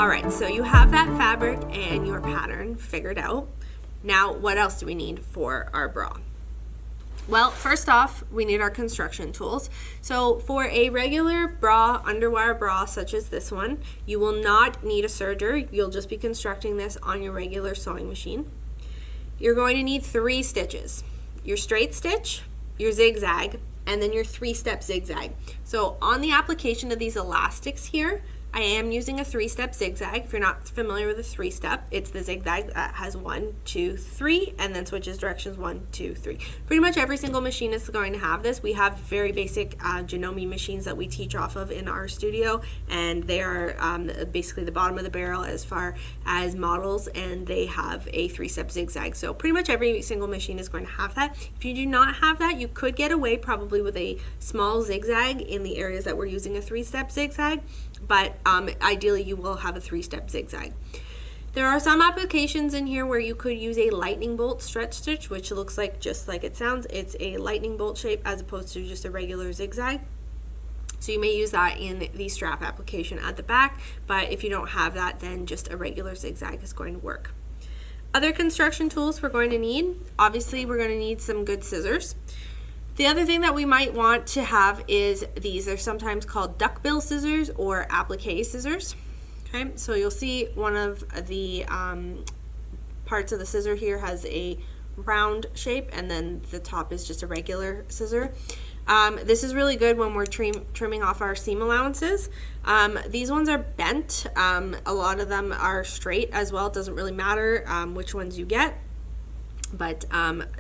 All right, so you have that fabric and your pattern figured out. Now, what else do we need for our bra? Well, first off, we need our construction tools. So for a regular bra, underwire bra such as this one, you will not need a serger. You'll just be constructing this on your regular sewing machine. You're going to need 3 stitches. Your straight stitch, your zigzag, and then your 3-step zigzag. So on the application of these elastics here, I am using a 3-step zigzag. If you're not familiar with a 3-step, it's the zigzag that has 1, 2, 3, and then switches directions 1, 2, 3. Pretty much every single machine is going to have this. We have very basic Janome machines that we teach off of in our studio, and they are basically the bottom of the barrel as far as models, and they have a 3-step zigzag. So pretty much every single machine is going to have that. If you do not have that, you could get away probably with a small zigzag in the areas that we're using a 3-step zigzag, but ideally you will have a 3-step zigzag. There are some applications in here where you could use a lightning bolt stretch stitch, which looks like just like it sounds. It's a lightning bolt shape as opposed to just a regular zigzag. So you may use that in the strap application at the back, but if you don't have that, then just a regular zigzag is going to work. Other construction tools we're going to need, obviously we're going to need some good scissors. The other thing that we might want to have is these are sometimes called duckbill scissors or applique scissors. Okay, so you'll see one of the parts of the scissor here has a round shape, and then the top is just a regular scissor. This is really good when we're trimming off our seam allowances. These ones are bent. A lot of them are straight as well. It doesn't really matter which ones you get. But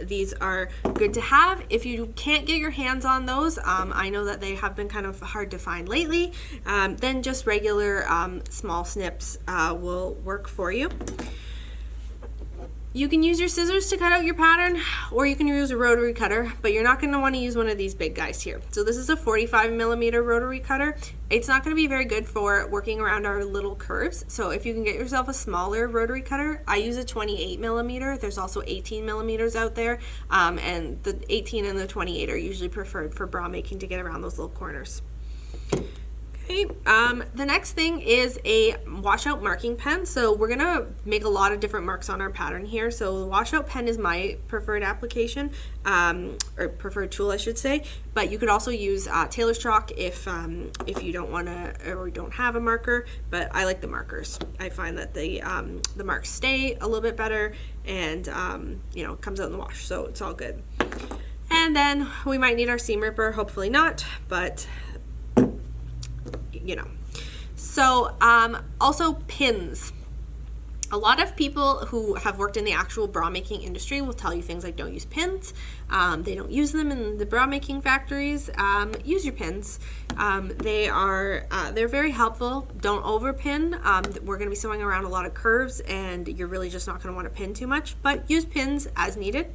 these are good to have. If you can't get your hands on those, I know that they have been kind of hard to find lately, then just regular small snips will work for you. You can use your scissors to cut out your pattern, or you can use a rotary cutter, but you're not going to want to use one of these big guys here. So this is a 45mm rotary cutter. It's not going to be very good for working around our little curves. So if you can get yourself a smaller rotary cutter, I use a 28mm. There's also 18mm out there, and the 18 and the 28 are usually preferred for bra making to get around those little corners. Okay, the next thing is a washout marking pen. So we're gonna make a lot of different marks on our pattern here. So the washout pen is my preferred application, or preferred tool I should say, but you could also use tailor's chalk if you don't want to or don't have a marker, but I like the markers. I find that the marks stay a little bit better, and you know, it comes out in the wash, so it's all good. And then we might need our seam ripper, hopefully not, but you know. So also pins. A lot of people who have worked in the actual bra making industry will tell you things like don't use pins. They don't use them in the bra making factories. Use your pins. They're very helpful. Don't overpin. We're going to be sewing around a lot of curves, and you're really just not going to want to pin too much, but use pins as needed.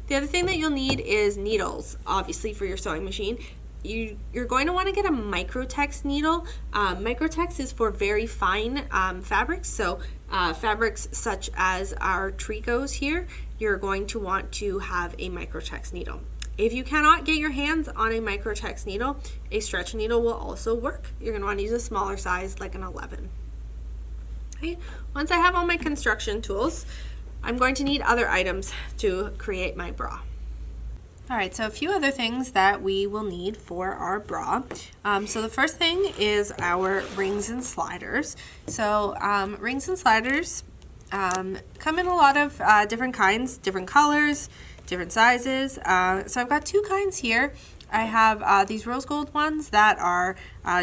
The other thing that you'll need is needles, obviously, for your sewing machine. You're going to want to get a Microtex needle. Microtex is for very fine fabrics, so fabrics such as our tricots here, you're going to want to have a Microtex needle. If you cannot get your hands on a Microtex needle, a stretch needle will also work. You're going to want to use a smaller size, like an 11. Okay. Once I have all my construction tools, I'm going to need other items to create my bra. All right, so a few other things that we will need for our bra. So the first thing is our rings and sliders. So rings and sliders come in a lot of different kinds, different colors, different sizes. So I've got 2 kinds here. I have these rose gold ones that are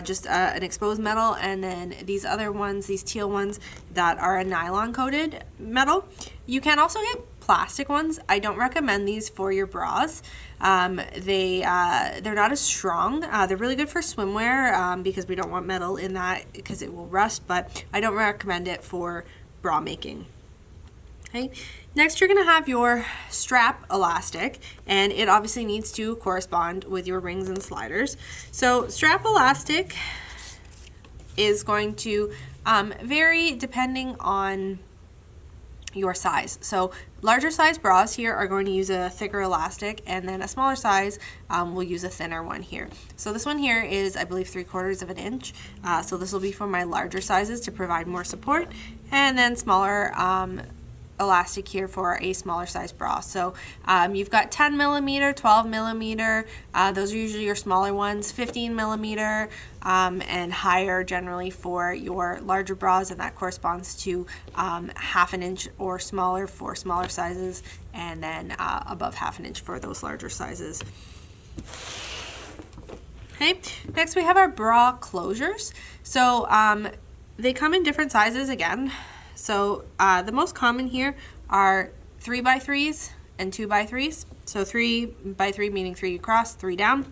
just an exposed metal, and then these other ones, these teal ones, that are a nylon coated metal. You can also get plastic ones. I don't recommend these for your bras. They're not as strong. They're really good for swimwear because we don't want metal in that because it will rust, but I don't recommend it for bra making. Okay. Next, you're going to have your strap elastic, and it obviously needs to correspond with your rings and sliders. So strap elastic is going to vary depending on your size. So Larger size bras here are going to use a thicker elastic, and then a smaller size will use a thinner one here. So this one here is, I believe, 3/4 of an inch. So this will be for my larger sizes to provide more support, and then smaller elastic here for a smaller size bra. So you've got 10 millimeter, 12 millimeter, those are usually your smaller ones, 15 millimeter, and higher generally for your larger bras, and that corresponds to 1/2 inch or smaller for smaller sizes, and then above 1/2 inch for those larger sizes. Okay, next we have our bra closures. So they come in different sizes again. So the most common here are 3x3s and 2x3s. So 3x3 meaning 3 across, 3 down,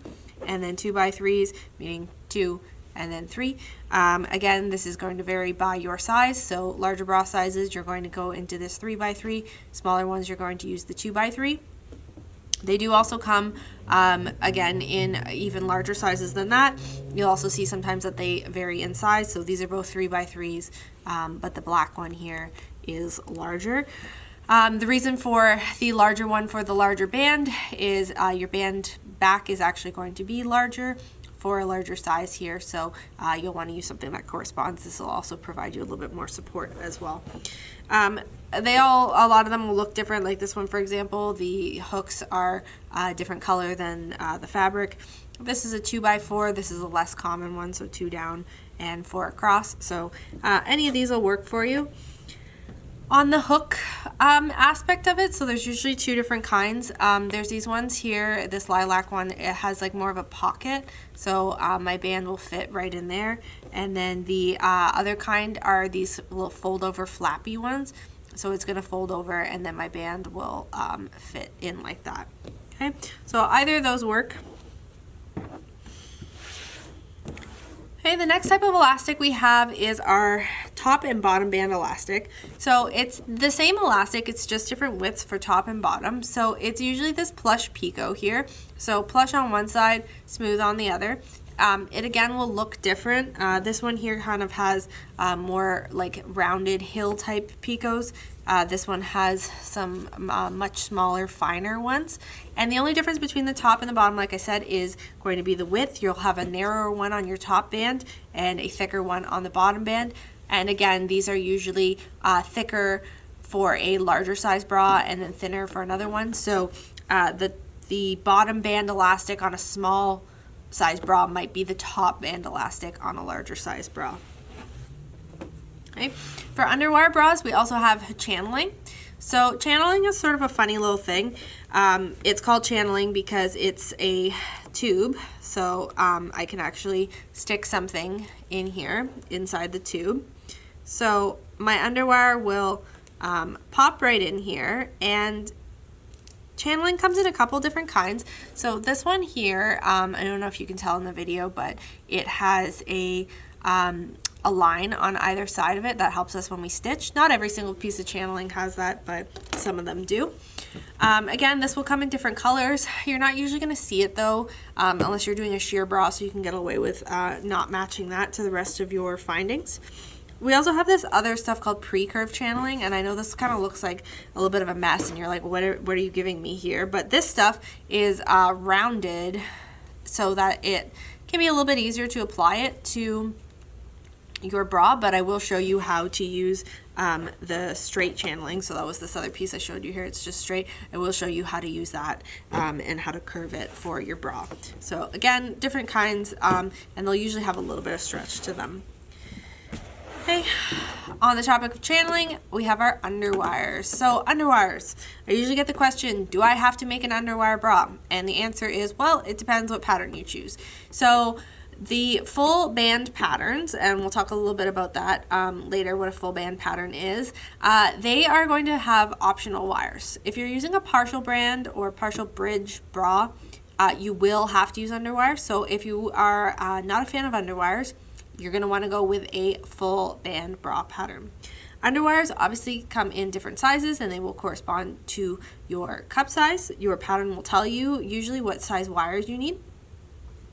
and then 2x3s meaning 2 and then 3. Again, this is going to vary by your size. So larger bra sizes, you're going to go into this 3x3. Smaller ones, you're going to use the 2x3. They do also come, again, in even larger sizes than that. You'll also see sometimes that they vary in size. So these are both 3x3s, but the black one here is larger. The reason for the larger one for the larger band is your band back is actually going to be larger for a larger size here. So you'll want to use something that corresponds. This will also provide you a little bit more support as well. A lot of them will look different. Like this one, for example, the hooks are a different color than the fabric. This is a 2x4. This is a less common one, so 2 down and 4 across. So any of these will work for you. On the hook aspect of it, so there's usually 2 different kinds. There's these ones here. This lilac one, it has like more of a pocket, so my band will fit right in there. And then the other kind are these little fold over flappy ones, so it's going to fold over and then my band will fit in like that. Okay, so either of those work. Okay, the next type of elastic we have is our top and bottom band elastic. So it's the same elastic, it's just different widths for top and bottom. So it's usually this plush picot here. So plush on one side, smooth on the other. It again will look different. This one here kind of has more like rounded hill type picots. This one has some much smaller, finer ones. And the only difference between the top and the bottom, like I said, is going to be the width. You'll have a narrower one on your top band and a thicker one on the bottom band. And again, these are usually thicker for a larger size bra and then thinner for another one. So the bottom band elastic on a small size bra might be the top band elastic on a larger size bra. Okay. For underwire bras, we also have channeling. So channeling is sort of a funny little thing. It's called channeling because it's a tube. So I can actually stick something in here inside the tube. So my underwire will pop right in here, and channeling comes in a couple different kinds. So this one here, I don't know if you can tell in the video, but it has a line on either side of it that helps us when we stitch. Not every single piece of channeling has that, but some of them do. Again, this will come in different colors. You're not usually going to see it though, unless you're doing a sheer bra, so you can get away with not matching that to the rest of your findings. We also have this other stuff called pre-curve channeling, and I know this kind of looks like a little bit of a mess, and you're like, what are you giving me here? But this stuff is rounded so that it can be a little bit easier to apply it to your bra, but I will show you how to use the straight channeling. So that was this other piece I showed you here. It's just straight. I will show you how to use that and how to curve it for your bra. So again, different kinds, and they'll usually have a little bit of stretch to them. Okay, on the topic of channeling, we have our underwires. So underwires, I usually get the question, do I have to make an underwire bra? And the answer is, well, it depends what pattern you choose. So the full band patterns, and we'll talk a little bit about that later, what a full band pattern is, they are going to have optional wires. If you're using a partial band or partial bridge bra, you will have to use underwire. So if you are not a fan of underwires, you're going to want to go with a full band bra pattern. Underwires obviously come in different sizes, and they will correspond to your cup size. Your pattern will tell you usually what size wires you need.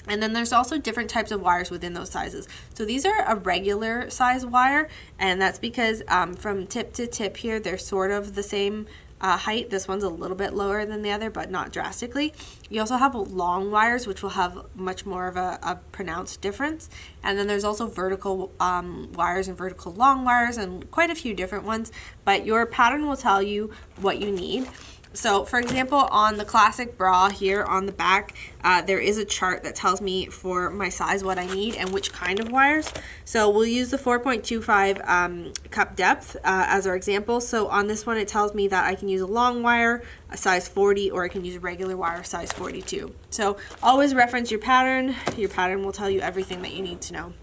And then there's also different types of wires within those sizes. So these are a regular size wire, and that's because from tip to tip here, they're sort of the same height. This one's a little bit lower than the other, but not drastically. You also have long wires, which will have much more of a pronounced difference. And then there's also vertical wires and vertical long wires and quite a few different ones, but your pattern will tell you what you need. So for example, on the classic bra here on the back, there is a chart that tells me for my size what I need and which kind of wires. So we'll use the 4.25 cup depth as our example. So on this one, it tells me that I can use a long wire, a size 40, or I can use a regular wire, size 42. So always reference your pattern. Your pattern will tell you everything that you need to know.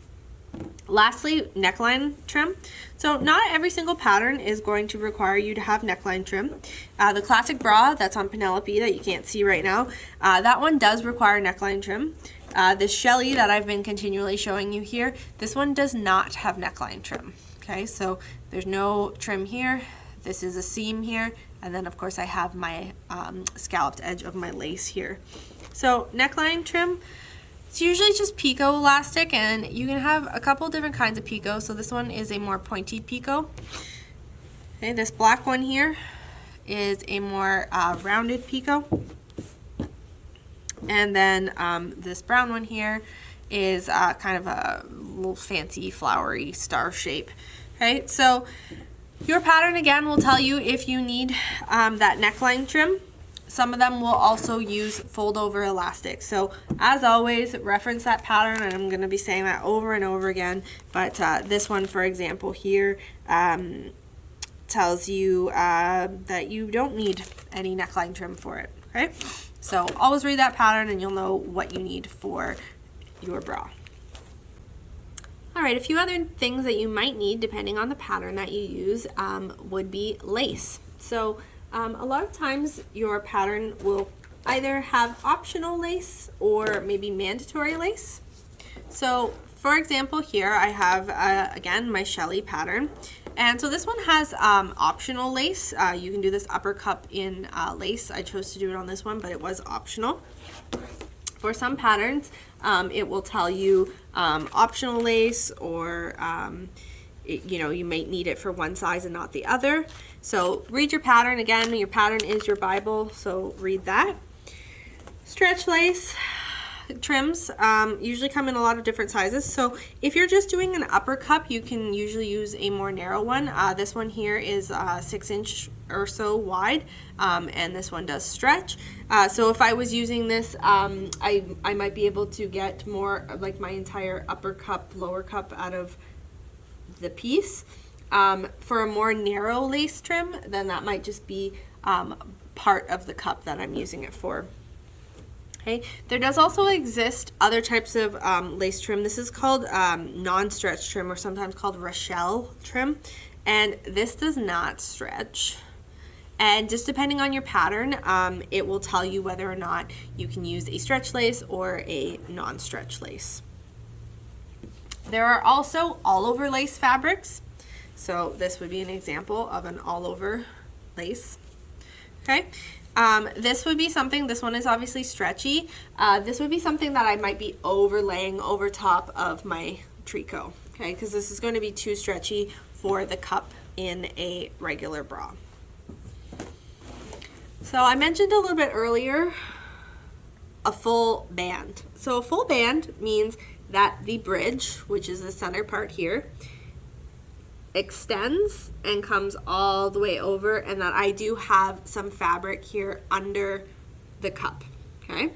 Lastly, neckline trim. So not every single pattern is going to require you to have neckline trim. The classic bra that's on Penelope that you can't see right now, that one does require neckline trim. The Shelly that I've been continually showing you here, this one does not have neckline trim. Okay, so there's no trim here. This is a seam here, and then of course I have my scalloped edge of my lace here. So neckline trim, it's usually just picot elastic, and you can have a couple different kinds of picot. So this one is a more pointy picot. Okay, this black one here is a more rounded picot. And then this brown one here is kind of a little fancy flowery star shape. Okay, so your pattern again will tell you if you need that neckline trim. Some of them will also use fold over elastic. So as always, reference that pattern, and I'm going to be saying that over and over again. But this one, for example, here tells you that you don't need any neckline trim for it. Okay, so always read that pattern and you'll know what you need for your bra. All right, a few other things that you might need depending on the pattern that you use would be lace. So a lot of times your pattern will either have optional lace or maybe mandatory lace. So for example, here I have, again, my Shelly pattern. And so this one has optional lace. You can do this upper cup in lace. I chose to do it on this one, but it was optional. For some patterns, it will tell you optional lace, or you might need it for one size and not the other. So read your pattern. Again, your pattern is your Bible, so read that. Stretch lace trims usually come in a lot of different sizes. So if you're just doing an upper cup, you can usually use a more narrow one. This one here is 6 inch or so wide, and this one does stretch. So if I was using this, I might be able to get more, like my entire upper cup, lower cup out of the piece. For a more narrow lace trim, then that might just be part of the cup that I'm using it for. Okay, there does also exist other types of lace trim. This is called non-stretch trim, or sometimes called Rochelle trim, and this does not stretch. And just depending on your pattern, it will tell you whether or not you can use a stretch lace or a non-stretch lace. There are also all-over lace fabrics. So this would be an example of an all-over lace. Okay, this would be something, this one is obviously stretchy. This would be something that I might be overlaying over top of my tricot, okay, because this is going to be too stretchy for the cup in a regular bra. So I mentioned a little bit earlier a full band. So a full band means that the bridge, which is the center part here, extends and comes all the way over, and that I do have some fabric here under the cup. Okay,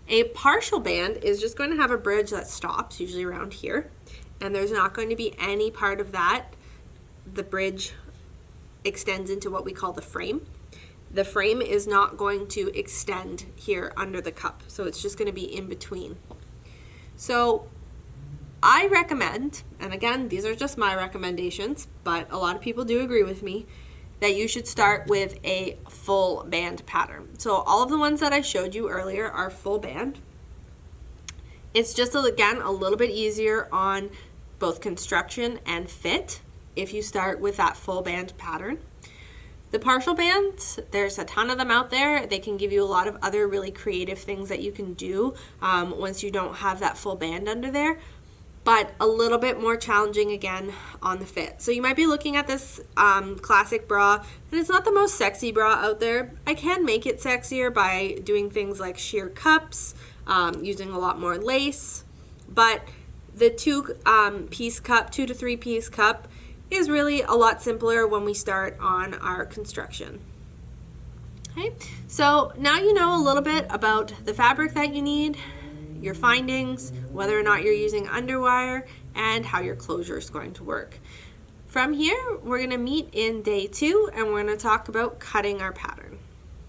a partial band is just going to have a bridge that stops usually around here, and there's not going to be any part of that. The bridge extends into what we call the frame. The frame is not going to extend here under the cup, so it's just going to be in between. So I recommend, and again, these are just my recommendations, but a lot of people do agree with me, that you should start with a full band pattern. So all of the ones that I showed you earlier are full band. It's just, again, a little bit easier on both construction and fit if you start with that full band pattern. The partial bands, there's a ton of them out there. They can give you a lot of other really creative things that you can do once you don't have that full band under there. but a little bit more challenging again on the fit. So you might be looking at this classic bra, and it's not the most sexy bra out there. I can make it sexier by doing things like sheer cups, using a lot more lace, but the two to 3 piece cup is really a lot simpler when we start on our construction. Okay, so now you know a little bit about the fabric that you need, your findings, whether or not you're using underwire, and how your closure is going to work. From here, we're going to meet in day 2, and we're going to talk about cutting our pattern.